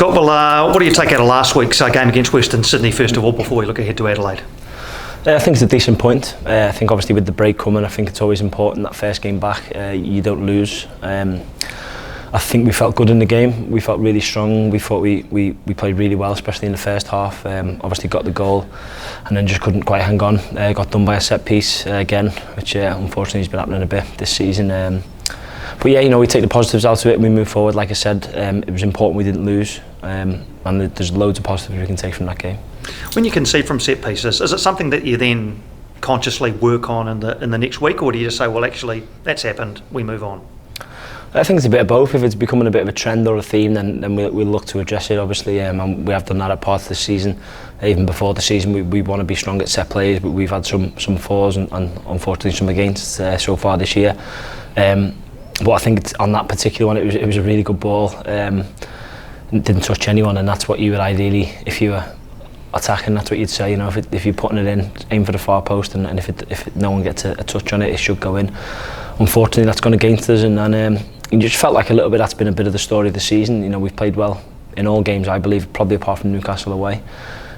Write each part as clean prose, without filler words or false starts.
Scott, well, what do you take out of last week's game against Western Sydney, first of all, before we look ahead to Adelaide? I think it's a decent point. I think obviously with the break coming, I think it's always important that first game back you don't lose. I think we felt good in the game. We felt really strong. We thought we played really well, especially in the first half. Obviously got the goal and then just couldn't quite hang on. Got done by a set piece again, which unfortunately has been happening a bit this season. But yeah, we take the positives out of it and we move forward. Like I said, it was important we didn't lose, and there's loads of positives we can take from that game. When you concede from set pieces, is it something that you then consciously work on in the next week, or do you just say, well, actually, that's happened, we move on? I think it's a bit of both. If it's becoming a bit of a trend or a theme, then we'll look to address it, obviously. And we have done that at parts of the season. Even before the season, we want to be strong at set plays, but we've had some fours and unfortunately some against so far this year. But I think on that particular one, it was a really good ball. It didn't touch anyone, and that's what you would ideally, if you were attacking, that's what you'd say. If you're putting it in, aim for the far post, and if no one gets a touch on it, it should go in. Unfortunately, that's gone against us, and you just felt like a little bit that's been a bit of the story of the season. We've played well in all games, I believe, probably apart from Newcastle away.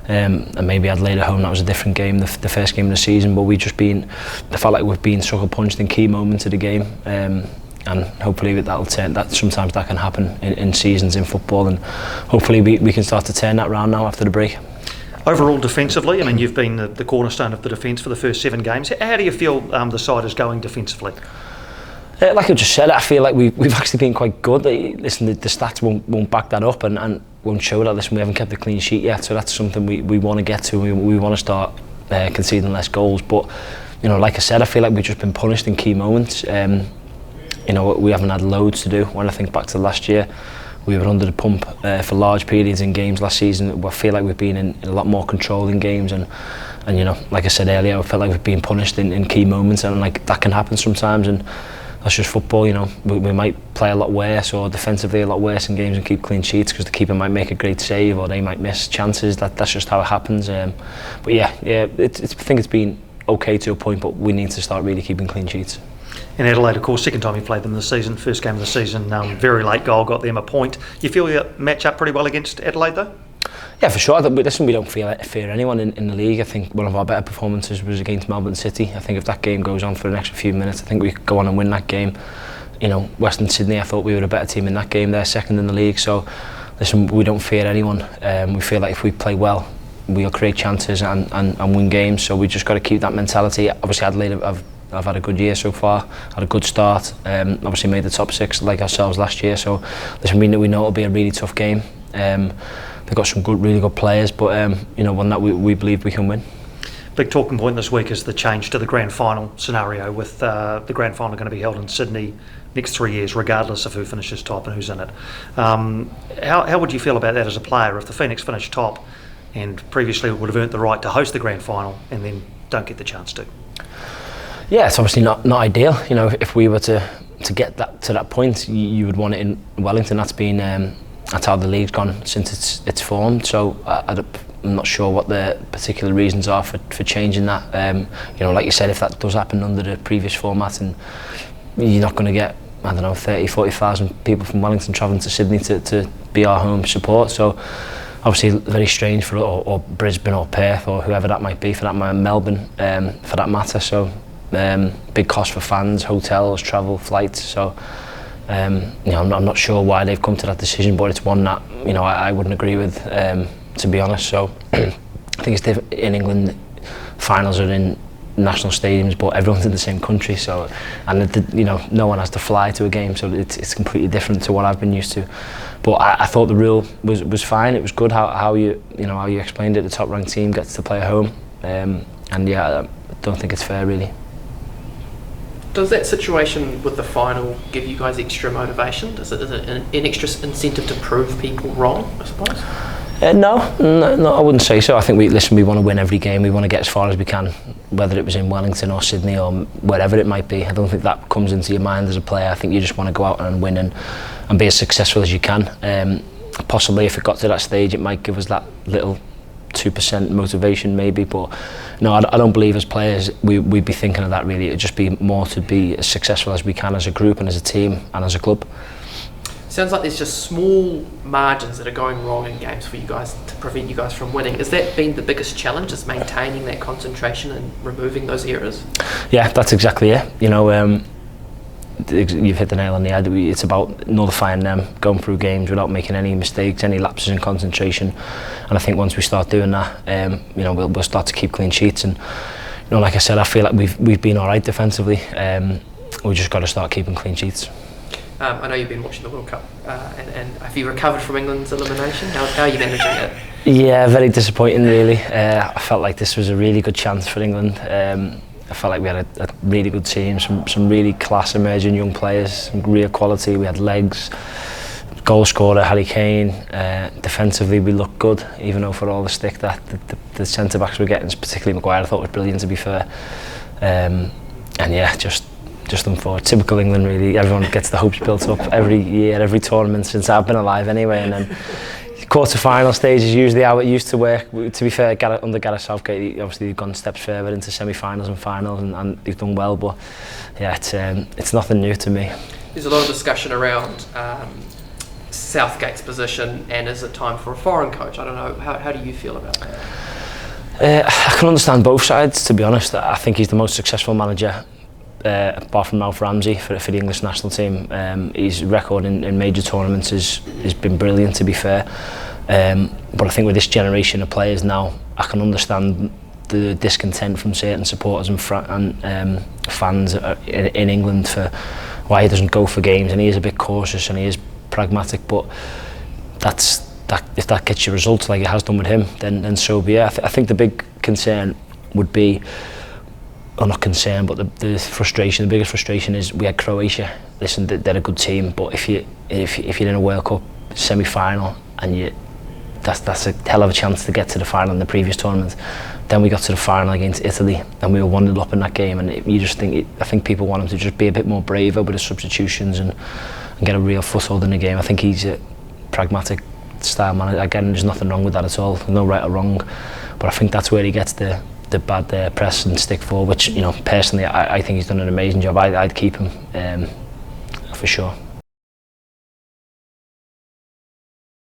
And maybe Adelaide at home, that was a different game, the first game of the season, but I felt like we've been sucker punched in key moments of the game. And hopefully that'll turn. That sometimes that can happen in seasons in football, and hopefully we can start to turn that round now after the break. Overall, defensively, I mean, you've been the cornerstone of the defence for the first 7 games. How do you feel the side is going defensively? Like I just said, I feel like we've actually been quite good. Listen, the stats won't back that up and won't show that. Listen, we haven't kept a clean sheet yet, so that's something we want to get to. We want to start conceding less goals, but like I said, I feel like we've just been punished in key moments. We haven't had loads to do. When I think back to last year, we were under the pump for large periods in games last season. I feel like we've been in a lot more control in games, and like I said earlier, I felt like we've been punished in key moments, and like that can happen sometimes, and that's just football. We might play a lot worse or defensively a lot worse in games and keep clean sheets because the keeper might make a great save or they might miss chances. That's just how it happens. But yeah, I think it's been okay to a point, but we need to start really keeping clean sheets. In Adelaide, of course, second time you played them this season, first game of the season, very late goal, got them a point. You feel you match up pretty well against Adelaide though? Yeah, for sure. Listen, we don't fear anyone in the league. I think one of our better performances was against Melbourne City. I think if that game goes on for an extra few minutes, I think we could go on and win that game. Western Sydney, I thought we were a better team in that game. They're second in the league, so listen, we don't fear anyone. We feel like if we play well, we'll create chances and win games, so we just got to keep that mentality. Obviously Adelaide I've had a good year so far, had a good start, obviously made the top 6 like ourselves last year, so listen, we know it'll be a really tough game. They've got some really good players, but one that we believe we can win. Big talking point this week is the change to the grand final scenario, with the grand final going to be held in Sydney next 3 years, regardless of who finishes top and who's in it. How would you feel about that as a player if the Phoenix finished top and previously would have earned the right to host the grand final and then don't get the chance to? Yeah, it's obviously not ideal. If we were to get to that point, you would want it in Wellington. That's how the league's gone since it's formed. So I'm not sure what the particular reasons are for changing that. Like you said, if that does happen under the previous format, and you're not going to get 30,000-40,000 people from Wellington travelling to Sydney to be our home support. So obviously very strange for or Brisbane or Perth or whoever that might be, for that matter, Melbourne, for that matter. So. Big cost for fans, hotels, travel, flights. So I'm not sure why they've come to that decision, but it's one that I wouldn't agree with, to be honest. So I think it's different in England. Finals are in national stadiums, but everyone's in the same country. So no one has to fly to a game, so it's completely different to what I've been used to. But I thought the rule was fine. It was good how you explained it. The top ranked team gets to play at home, and I don't think it's fair really. Does that situation with the final give you guys extra motivation? Is it an extra incentive to prove people wrong, I suppose? No, I wouldn't say so. I think we want to win every game. We want to get as far as we can, whether it was in Wellington or Sydney or wherever it might be. I don't think that comes into your mind as a player. I think you just want to go out and win and be as successful as you can. Possibly if it got to that stage, it might give us that little 2% motivation maybe, but no, I don't believe as players we'd be thinking of that really. It'd just be more to be as successful as we can as a group and as a team and as a club. Sounds like there's just small margins that are going wrong in games for you guys to prevent you guys from winning. Has that been the biggest challenge, is maintaining that concentration and removing those errors? Yeah, that's exactly it. You know, you've hit the nail on the head. It's about nullifying them, going through games without making any mistakes, any lapses in concentration. And I think once we start doing that, you know, we'll start to keep clean sheets. And you know, like I said, I feel like we've been all right defensively. We just got to start keeping clean sheets. I know you've been watching the World Cup, and have you recovered from England's elimination? How are you managing it? Yeah, very disappointing really. I felt like this was a really good chance for England. I felt like we had a really good team, some really class emerging young players, some real quality. We had legs, goal scorer Harry Kane. Defensively we looked good, even though for all the stick that the centre backs were getting, particularly Maguire, I thought was brilliant, to be fair. And yeah, just unfortunate. Typical England really. Everyone gets the hopes built up every year, every tournament since I've been alive anyway, and then quarter-final stage is usually how it used to work. To be fair, under Gareth Southgate, obviously they've gone steps further into semi-finals and finals, and they've done well, but yeah, it's nothing new to me. There's a lot of discussion around Southgate's position, and is it time for a foreign coach? I don't know, how do you feel about that? I can understand both sides, to be honest. I think he's the most successful manager apart from Alf Ramsey for the English national team. His record in major tournaments has been brilliant, to be fair. But I think with this generation of players now, I can understand the discontent from certain supporters and fans in England for why he doesn't go for games, and he is a bit cautious and he is pragmatic, but if that gets you results like it has done with him, then so be it. I think the big concern would be, or not concern, but the biggest frustration is we had Croatia. Listen, they're a good team, but if you're in a World Cup semi-final and that's a hell of a chance to get to the final in the previous tournament. Then we got to the final against Italy and we were 1-0 up in that game, and I think people want him to just be a bit more braver with his substitutions and get a real foothold in the game. I think he's a pragmatic style man. Again, there's nothing wrong with that at all, no right or wrong, but I think that's where he gets the bad press and stick for, which, you know, personally I think he's done an amazing job. I'd keep him for sure.